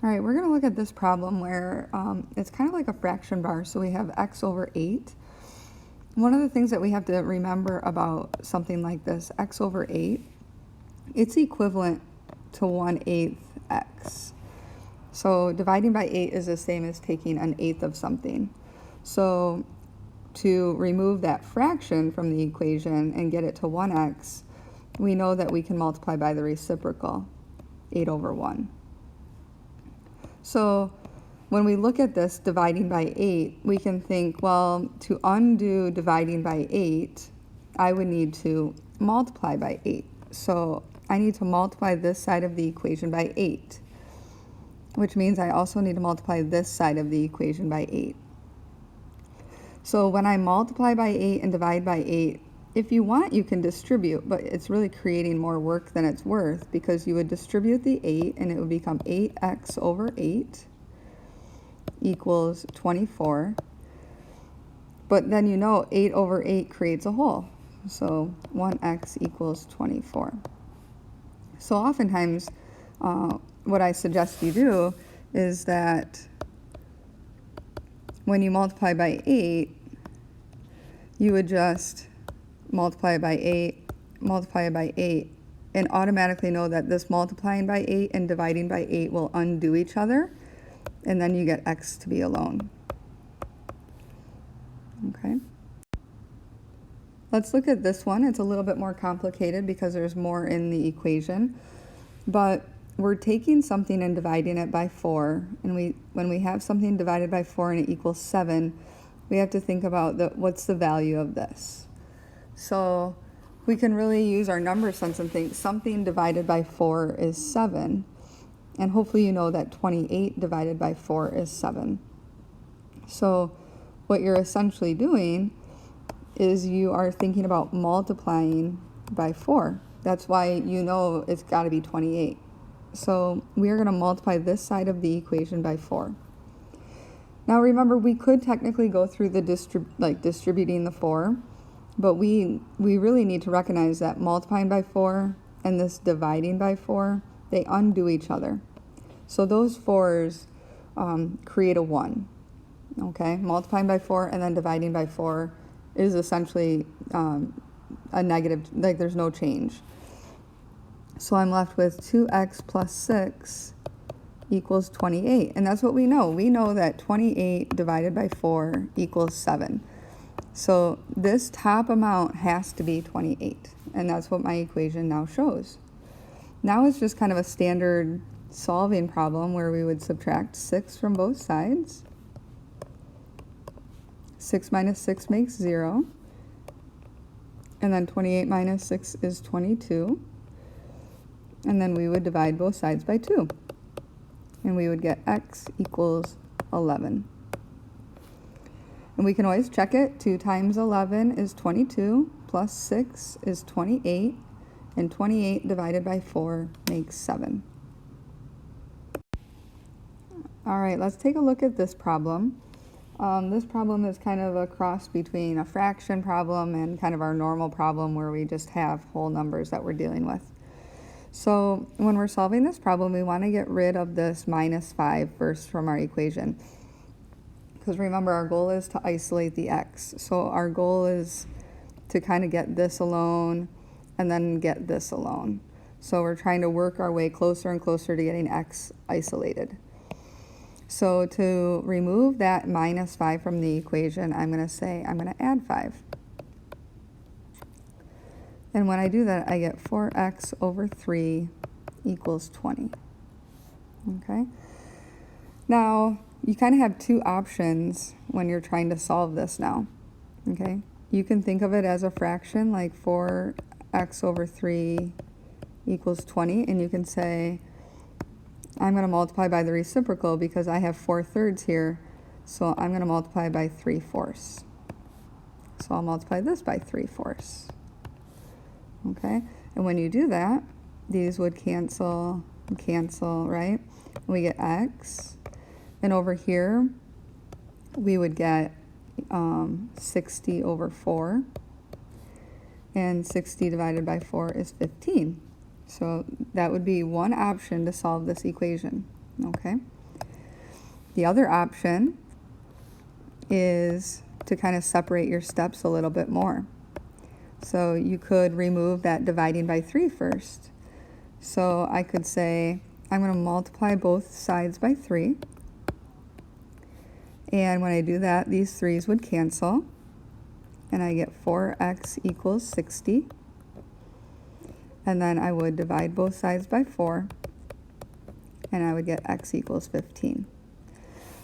All right, we're going to look at this problem where it's kind of like a fraction bar. So we have x over 8. One of the things that we have to remember about something like this, x over 8, it's equivalent to 1/8 x. So dividing by 8 is the same as taking 1/8 of something. So to remove that fraction from the equation and get it to 1x, we know that we can multiply by the reciprocal, 8 over 1. So when we look at this dividing by 8, we can think, well, to undo dividing by 8, I would need to multiply by 8. So I need to multiply this side of the equation by 8, which means I also need to multiply this side of the equation by 8. So when I multiply by 8 and divide by 8, if you want, you can distribute, but it's really creating more work than it's worth, because you would distribute the 8 and it would become 8x over 8 equals 24. But then you know 8 over 8 creates a whole. So 1x equals 24. So oftentimes what I suggest you do is that when you multiply by 8, you would just multiply it by 8, multiply it by 8, and automatically know that this multiplying by 8 and dividing by 8 will undo each other, and then you get x to be alone. Okay. Let's look at this one. It's a little bit more complicated because there's more in the equation, but we're taking something and dividing it by 4, and when we have something divided by 4 and it equals 7, we have to think about what's the value of this. So we can really use our number sense and think something divided by 4 is 7, and hopefully you know that 28 divided by 4 is 7. So what you're essentially doing is you are thinking about multiplying by 4. That's why you know it's got to be 28. So we are going to multiply this side of the equation by 4. Now remember, we could technically go through the distributing the 4, but we really need to recognize that multiplying by 4 and this dividing by 4, they undo each other. So those 4s create a 1. Okay, multiplying by 4 and then dividing by 4 is essentially a negative, like there's no change. So I'm left with 2x plus 6 equals 28. And that's what we know. We know that 28 divided by 4 equals 7. So this top amount has to be 28. And that's what my equation now shows. Now it's just kind of a standard solving problem where we would subtract 6 from both sides. 6 minus 6 makes 0. And then 28 minus 6 is 22. And then we would divide both sides by 2. And we would get x equals 11. And we can always check it. 2 times 11 is 22, plus 6 is 28, and 28 divided by 4 makes 7. All right, let's take a look at this problem. This problem is kind of a cross between a fraction problem and kind of our normal problem where we just have whole numbers that we're dealing with. So when we're solving this problem, we want to get rid of this minus 5 first from our equation. Because remember, our goal is to isolate the x. So our goal is to kind of get this alone and then get this alone. So we're trying to work our way closer and closer to getting x isolated. So to remove that minus 5 from the equation, I'm going to say I'm going to add 5. And when I do that, I get 4x over 3 equals 20. Okay? Now, you kind of have two options when you're trying to solve this now. Okay? You can think of it as a fraction, like 4x over 3 equals 20, and you can say, I'm going to multiply by the reciprocal because I have 4/3 here, so I'm going to multiply by 3/4. So I'll multiply this by 3/4. Okay, and when you do that, these would cancel, right? We get x, and over here, we would get 60 over 4, and 60 divided by 4 is 15. So that would be one option to solve this equation. Okay. The other option is to kind of separate your steps a little bit more. So you could remove that dividing by 3 first. So I could say I'm going to multiply both sides by 3. And when I do that, these 3's would cancel. And I get 4x equals 60. And then I would divide both sides by 4. And I would get x equals 15.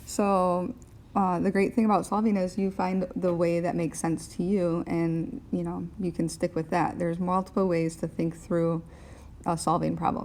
So the great thing about solving is you find the way that makes sense to you, and you can stick with that. There's multiple ways to think through a solving problem.